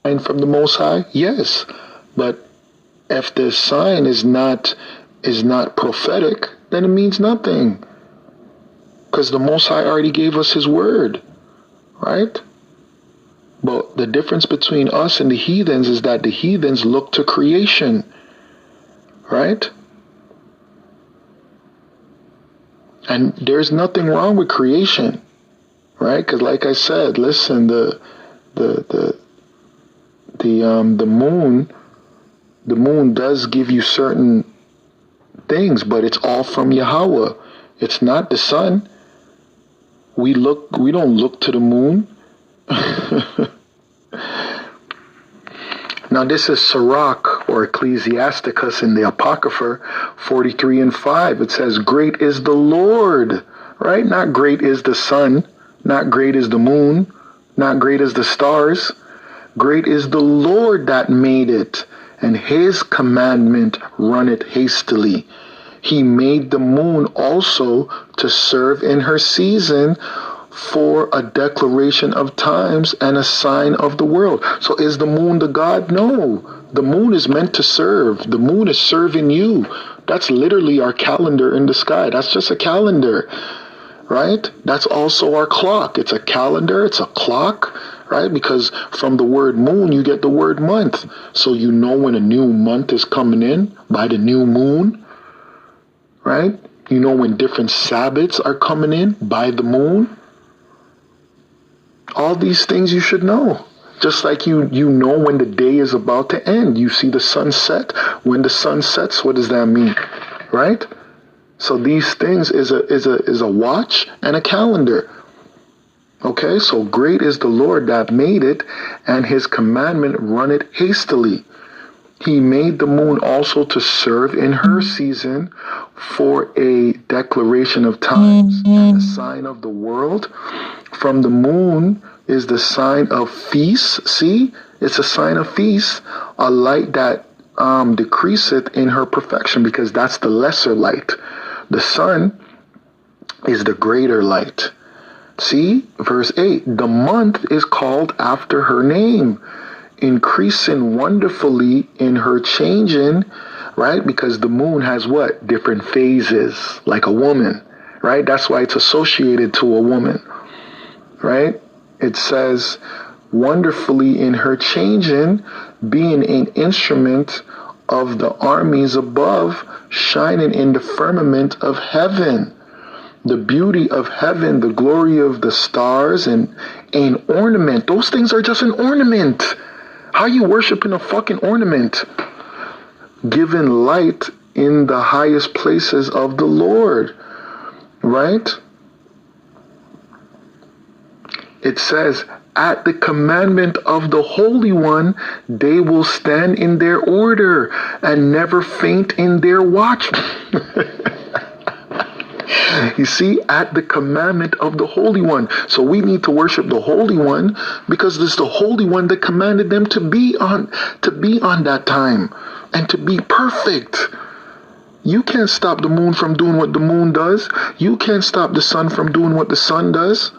sign from the Most High? Yes. But if the sign is not prophetic, then it means nothing. Because the Most High already gave us his word, right? But the difference between us and the heathens is that the heathens look to creation, right? And there's nothing wrong with creation, right? Because like I said, listen, the moon does give you certain things, but it's all from Yahweh. It's not the sun. We don't look to the moon. Now this is Sirach or Ecclesiasticus in the Apocrypha 43:5. It says, great is the Lord, right? Not great is the sun, not great is the moon, not great is the stars. Great is the Lord that made it, and his commandment runneth hastily. He made the moon also to serve in her season, for a declaration of times and a sign of the world. So is the moon the God? No. The moon is meant to serve. The moon is serving you. That's literally our calendar in the sky. That's just a calendar, right? That's also our clock. It's a calendar. It's a clock, right? Because from the word moon, you get the word month. So you know when a new month is coming in by the new moon, right? You know when different Sabbaths are coming in by the moon. All these things you should know. Just like you know when the day is about to end. You see the sun set. When the sun sets, what does that mean? Right? So these things is a watch and a calendar. Okay, so great is the Lord that made it, and his commandment runneth hastily. He made the moon also to serve in her season, for a declaration of times and a sign of the world. From the moon is the sign of feast. See, it's a sign of feast, a light that decreaseth in her perfection, because that's the lesser light. The sun is the greater light. See, verse 8, the month is called after her name, increasing wonderfully in her changing, right? Because the moon has what? Different phases, like a woman, right? That's why it's associated to a woman, right? It says, wonderfully in her changing, being an instrument of the armies above, shining in the firmament of heaven. The beauty of heaven, the glory of the stars, and an ornament. Those things are just an ornament. How are you worshiping a fucking ornament? Given light in the highest places of the Lord, right? It says, at the commandment of the Holy One, they will stand in their order and never faint in their watch. You see, at the commandment of the Holy One. So we need to worship the Holy One, because it's the Holy One that commanded them to be on that time and to be perfect. You can't stop the moon from doing what the moon does. You can't stop the sun from doing what the sun does.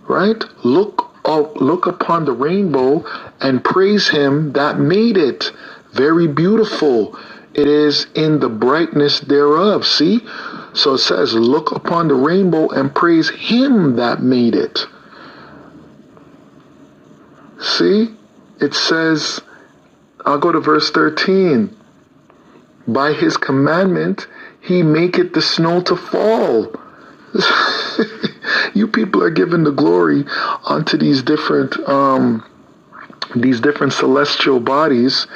Right? Look upon the rainbow and praise him that made it. Very beautiful. It is in the brightness thereof. See? So it says, look upon the rainbow and praise him that made it. See? It says, I'll go to verse 13. By his commandment, he maketh the snow to fall. You people are giving the glory unto these different celestial bodies,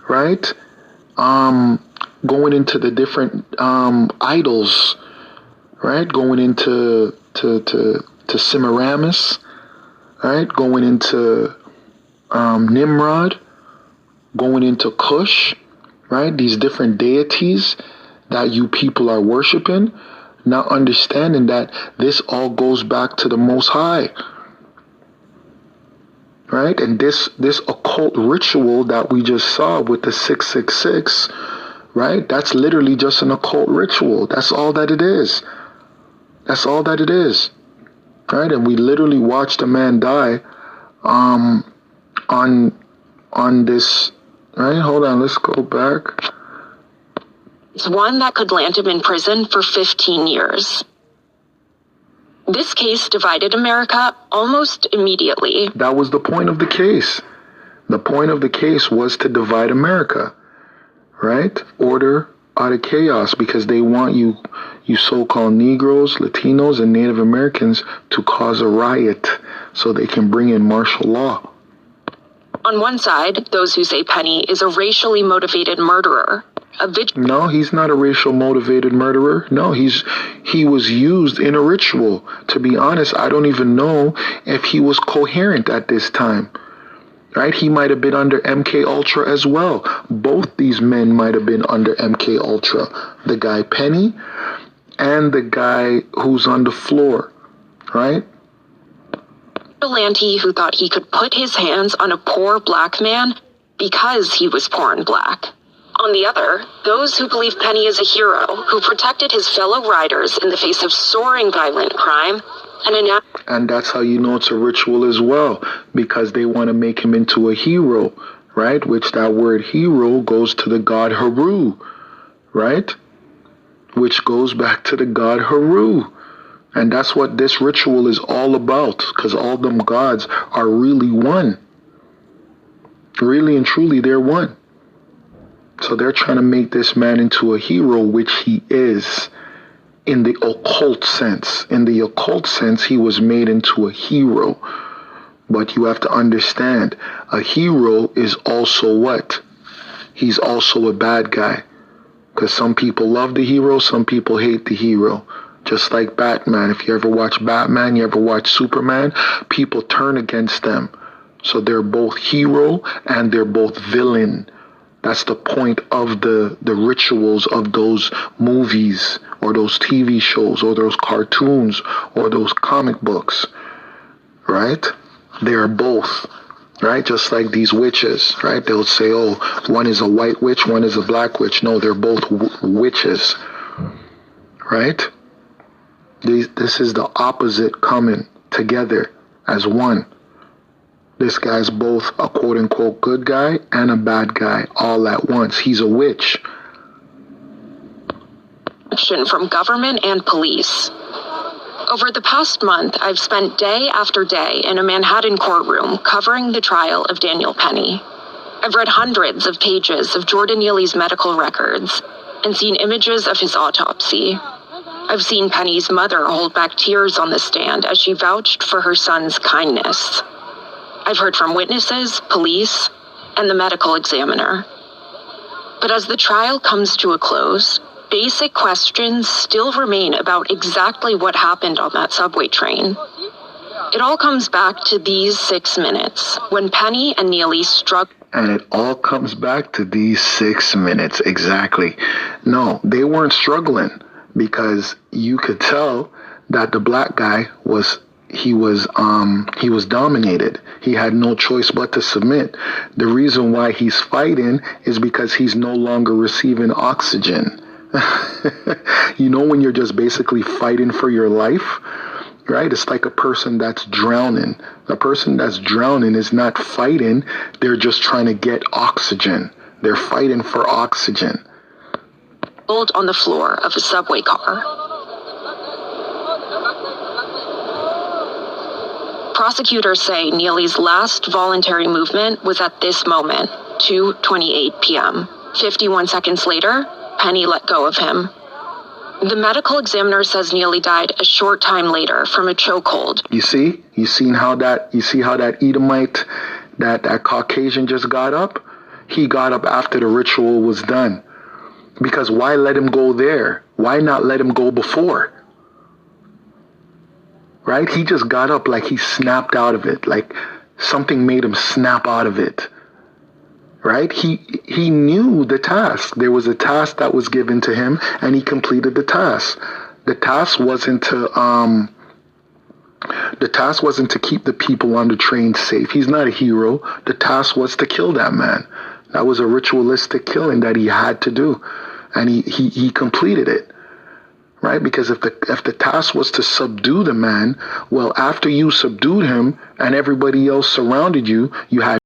right? Going into the different idols, right? Going into to Semiramis, right? Going into Nimrod, going into Cush, right? These different deities that you people are worshiping, not understanding that this all goes back to the Most High, right? And this occult ritual that we just saw with the 666, right? That's literally just an occult ritual. That's all that it is. That's all that it is, right? And we literally watched a man die on this, right? Hold on, let's go back. It's one that could land him in prison for 15 years. This case divided America almost immediately. That was the point of the case. The point of the case was to divide America, right? Order out of chaos, because they want you so-called Negroes, Latinos, and Native Americans to cause a riot so they can bring in martial law. On one side, those who say Penny is a racially motivated murderer. No, he's not a racial motivated murderer. No, he was used in a ritual. To be honest, I don't even know if he was coherent at this time. Right? He might have been under MK Ultra as well. Both these men might have been under MK Ultra. The guy Penny and the guy who's on the floor. Right? Vigilante who thought he could put his hands on a poor black man because he was poor and black. On the other, those who believe Penny is a hero who protected his fellow riders in the face of soaring violent crime. And that's how you know it's a ritual as well, because they want to make him into a hero, right? Which that word hero goes to the god Haru, right? Which goes back to the god Haru. And that's what this ritual is all about, because all them gods are really one. Really and truly, they're one. So they're trying to make this man into a hero, which he is. In the occult sense. In the occult sense, he was made into a hero. But you have to understand, a hero is also what? He's also a bad guy. Because some people love the hero, some people hate the hero. Just like Batman. If you ever watch Batman, you ever watch Superman, people turn against them. So they're both hero and they're both villain. That's the point of the rituals of those movies or those TV shows or those cartoons or those comic books, right? They're both, right? Just like these witches, right? They'll say, oh, one is a white witch, one is a black witch. No, they're both witches, right? This is the opposite coming together as one. This guy's both a quote-unquote good guy and a bad guy all at once. He's a witch. From government and police. Over the past month, I've spent day after day in a Manhattan courtroom covering the trial of Daniel Penny. I've read hundreds of pages of Jordan Neely's medical records and seen images of his autopsy. I've seen Penny's mother hold back tears on the stand as she vouched for her son's kindness. I've heard from witnesses, police, and the medical examiner. But as the trial comes to a close, basic questions still remain about exactly what happened on that subway train. It all comes back to these 6 minutes, when Penny and Neely struck. And it all comes back to these 6 minutes, exactly. No, they weren't struggling, because you could tell that the black guy was dominated. He had no choice but to submit. The reason why he's fighting is because he's no longer receiving oxygen. You know, when you're just basically fighting for your life, right? It's like a person that's drowning. A person that's drowning is not fighting. They're just trying to get oxygen. They're fighting for oxygen. On the floor of a subway car. Prosecutors say Neely's last voluntary movement was at this moment, 2:28 p.m. 51 seconds later, Penny let go of him. The medical examiner says Neely died a short time later from a chokehold. You see? You see how that Edomite, that Caucasian just got up? He got up after the ritual was done. Because why let him go there? Why not let him go before? Right? He just got up like he snapped out of it. Like something made him snap out of it. Right? He knew the task. There was a task that was given to him, and he completed the task. The task wasn't to keep the people on the train safe. He's not a hero. The task was to kill that man. That was a ritualistic killing that he had to do. And he completed it. Right? Because if the task was to subdue the man, well, after you subdued him and everybody else surrounded you, you had